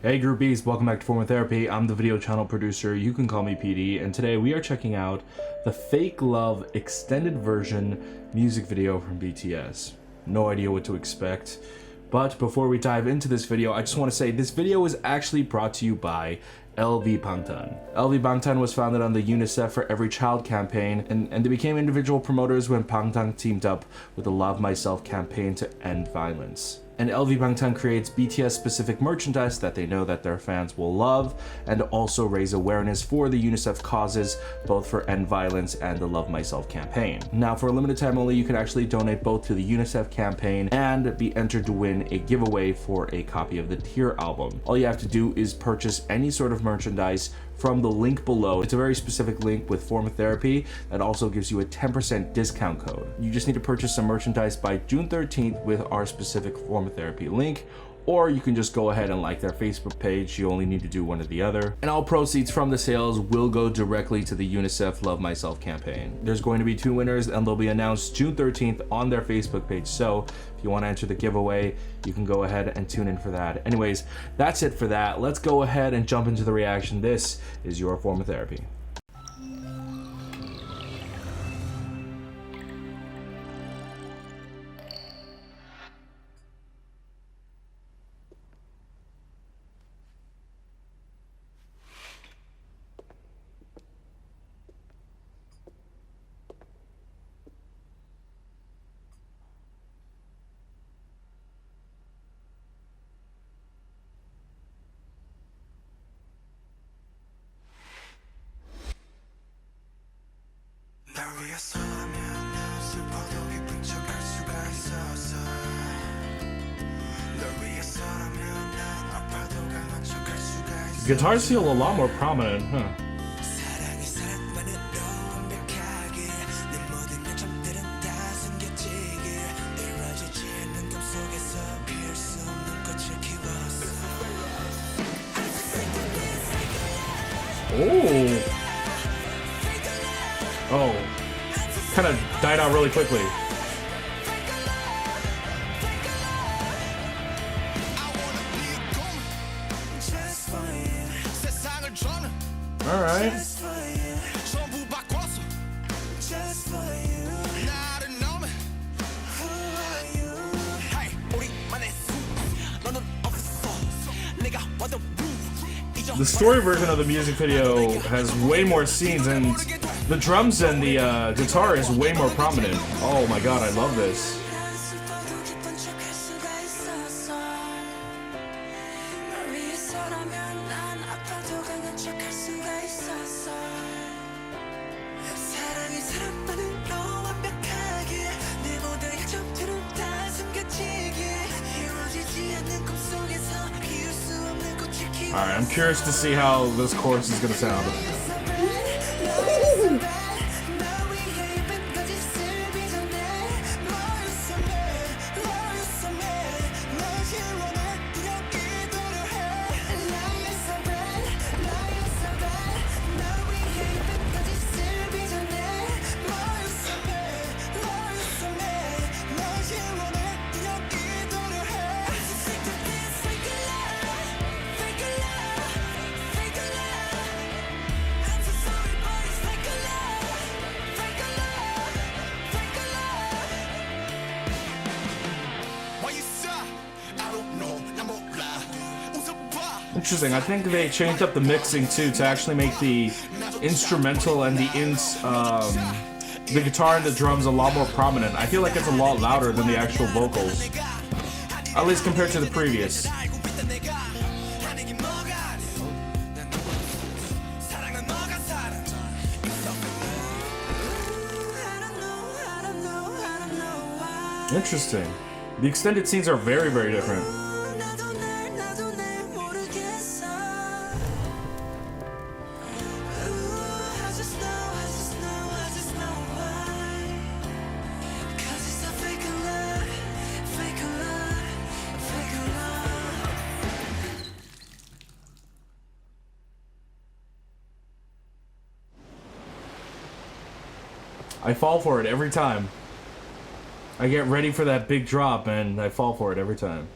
Hey groupies, welcome back to Form Therapy. I'm the video channel producer, you can call me PD, and today we are checking out the Fake Love extended version music video from BTS. No idea what to expect, but before we dive into this video, I just want to say this video is actually brought to you by LV Bangtan. LV Bangtan was founded on the UNICEF for Every Child campaign, and they became individual promoters when Bangtan teamed up with the Love Myself campaign to end violence. And LV Bangtan creates BTS specific merchandise that they know that their fans will love, and also raise awareness for the UNICEF causes, both for End Violence and the Love Myself campaign. Now, for a limited time only, you can actually donate both to the UNICEF campaign and be entered to win a giveaway for a copy of the Tear album. All you have to do is purchase any sort of merchandise from the link below. It's a very specific link with Form Therapy that also gives you a 10% discount code. You just need to purchase some merchandise by June 13th with our specific Form Therapy link, or you can just go ahead and like their Facebook page. You only need to do one or the other. And all proceeds from the sales will go directly to the UNICEF Love Myself campaign. There's going to be 2 winners and they'll be announced June 13th on their Facebook page. So if you want to enter the giveaway, you can go ahead and tune in for that. Anyways, that's it for that. Let's go ahead and jump into the reaction. This is your Form of Therapy. Guitars feel a lot more prominent, huh? Oh, kind of died out really quickly. All right. The story version of the music video has way more scenes, and the drums and the guitar is way more prominent. Oh my god, I love this. Alright, I'm curious to see how this chorus is gonna sound. Interesting. I think they changed up the mixing too to actually make the instrumental and the guitar and the drums a lot more prominent. I feel like it's a lot louder than the actual vocals, at least compared to the previous. Interesting. The extended scenes are very, very different. I fall for it every time. I get ready for that big drop and I fall for it every time.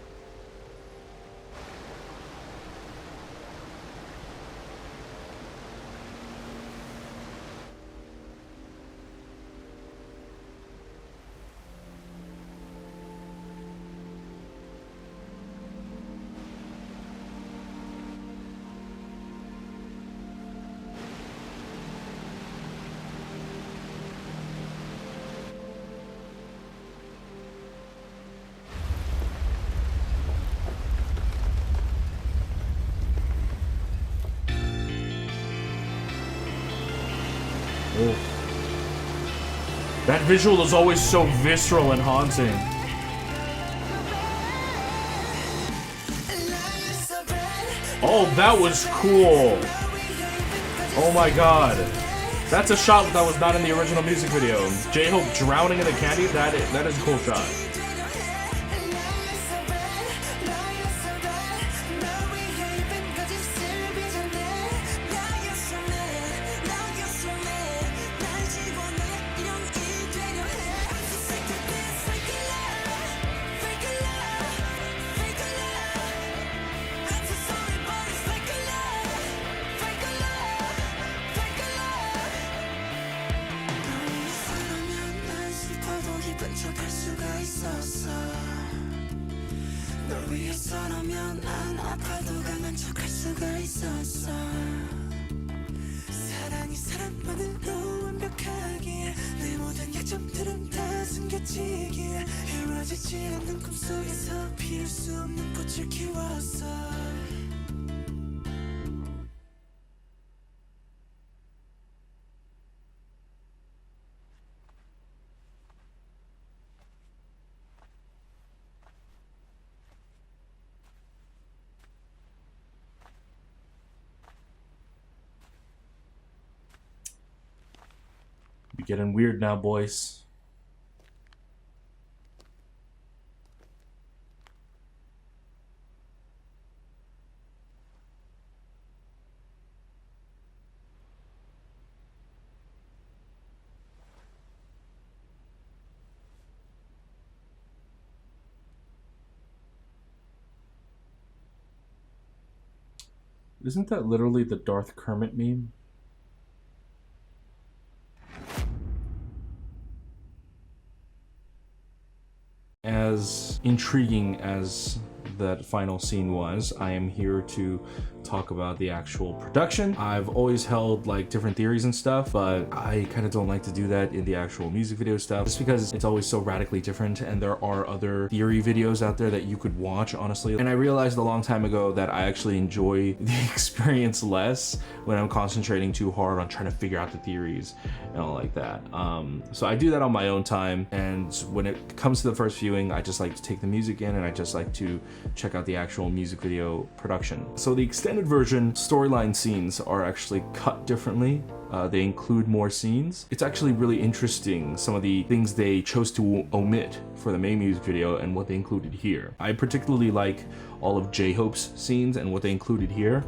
Oh. That visual is always so visceral and haunting. Oh, that was cool. Oh my god. That's a shot that was not in the original music video. J-Hope drowning in the candy, that is a cool shot. 널 위해서라면 안 아파도 강한 척할 수가 있었어. 사랑이 사람만으로 완벽하기에 내 모든 약점들은 다 숨겨지기에 이루어지지 않는 꿈속에서 피울 수 없는 꽃을 키웠어. We getting weird now, boys. Isn't that literally the Darth Kermit meme? As intriguing as that final scene was, I am here to talk about the actual production. I've always held like different theories and stuff, but I kind of don't like to do that in the actual music video stuff just because it's always so radically different, and there are other theory videos out there that you could watch, honestly. And I realized a long time ago that I actually enjoy the experience less when I'm concentrating too hard on trying to figure out the theories and all like that. So I do that on my own time, and when it comes to the first viewing, I just like to take the music in and I just like to check out the actual music video production. So the extended version storyline scenes are actually cut differently. They include more scenes. It's actually really interesting, some of the things they chose to omit for the main music video and what they included here. I particularly like all of J-Hope's scenes and what they included here.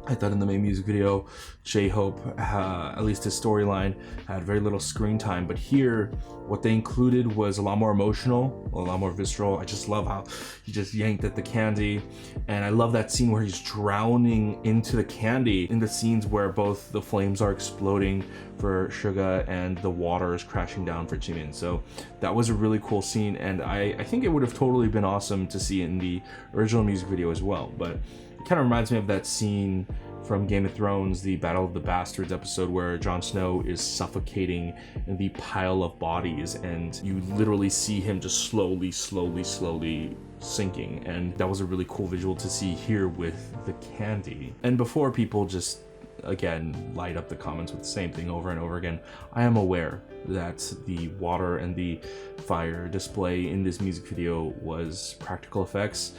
I thought in the main music video, J-Hope, at least his storyline, had very little screen time, but here, what they included was a lot more emotional, a lot more visceral. I just love how he just yanked at the candy, and I love that scene where he's drowning into the candy, in the scenes where both the flames are exploding for Suga and the water is crashing down for Jimin. So that was a really cool scene, and I think it would have totally been awesome to see it in the original music video as well, but kind of reminds me of that scene from Game of Thrones, the Battle of the Bastards episode, where Jon Snow is suffocating in the pile of bodies, and you literally see him just slowly sinking. And that was a really cool visual to see here with the candy. And before people just again light up the comments with the same thing over and over again, I am aware that the water and the fire display in this music video was practical effects.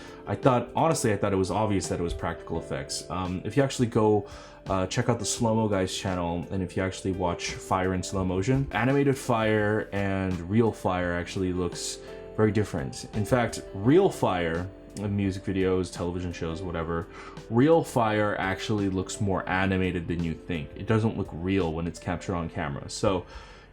Honestly, I thought it was obvious that it was practical effects. If you actually go check out the Slow-Mo Guys channel, and if you actually watch fire in slow motion, animated fire and real fire actually looks very different. In fact, real fire in music videos, television shows, whatever, real fire actually looks more animated than you think. It doesn't look real when it's captured on camera. So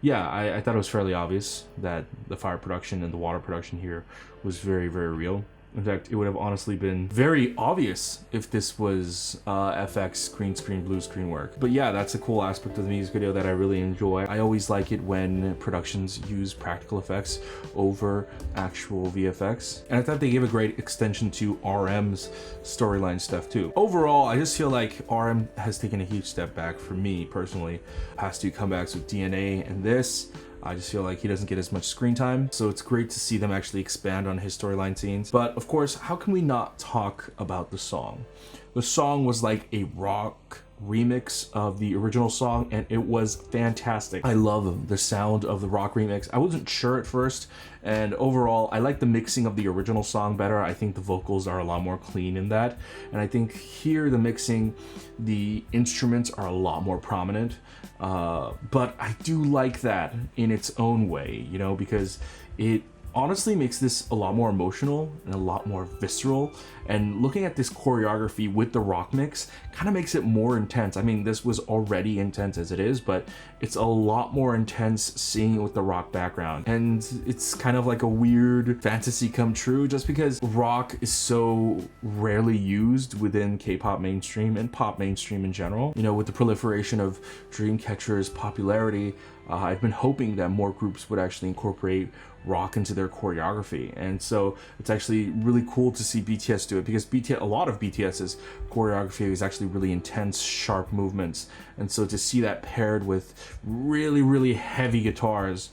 yeah, I thought it was fairly obvious that the fire production and the water production here was very, very real. In fact, it would have honestly been very obvious if this was FX green screen, blue screen work. But yeah, that's a cool aspect of the music video that I really enjoy. I always like it when productions use practical effects over actual VFX. And I thought they gave a great extension to RM's storyline stuff too. Overall, I just feel like RM has taken a huge step back for me personally. Past two comebacks with DNA and this, I just feel like he doesn't get as much screen time, so it's great to see them actually expand on his storyline scenes. But of course, how can we not talk about the song? The song was like a rock remix of the original song, and it was fantastic. I love the sound of the rock remix. I wasn't sure at first, and overall I like the mixing of the original song better. I think the vocals are a lot more clean in that, and I think here the mixing, the instruments are a lot more prominent, but I do like that in its own way, you know, because it honestly makes this a lot more emotional and a lot more visceral, and looking at this choreography with the rock mix kind of makes it more intense. I mean, this was already intense as it is, but it's a lot more intense seeing it with the rock background, and it's kind of like a weird fantasy come true just because rock is so rarely used within K-pop mainstream and pop mainstream in general. You know, with the proliferation of Dreamcatcher's popularity, I've been hoping that more groups would actually incorporate rock into their choreography, and so it's actually really cool to see BTS do it, because a lot of BTS's choreography is actually really intense, sharp movements, and so to see that paired with really heavy guitars,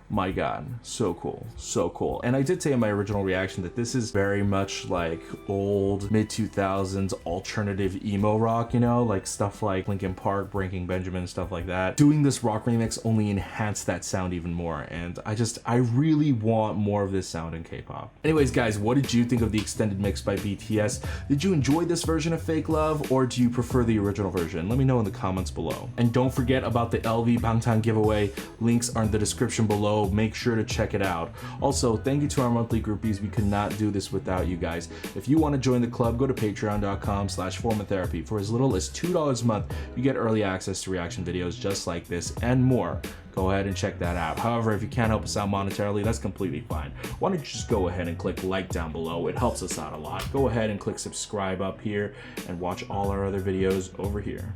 my god, so cool, so cool. And I did say in my original reaction that this is very much like old mid-2000s alternative emo rock, you know, like stuff like Linkin Park, Breaking Benjamin, stuff like that. Doing this rock remix only enhanced that sound even more, and I really want more of this sound in K-pop. Anyways guys, what did you think of the extended mix by BTS? Did you enjoy this version of Fake Love, or do you prefer the original version? Let me know in the comments below. And don't forget about the LV Bangtan giveaway. Links are in the description below. Make sure to check it out. Also, thank you to our monthly groupies. We could not do this without you guys. If you want to join the club, go to patreon.com/formatherapy. For as little as $2 a month, you get early access to reaction videos just like this and more. Go ahead and check that out. However, if you can't help us out monetarily, that's completely fine. Why don't you just go ahead and click like down below? It helps us out a lot. Go ahead and click subscribe up here and watch all our other videos over here.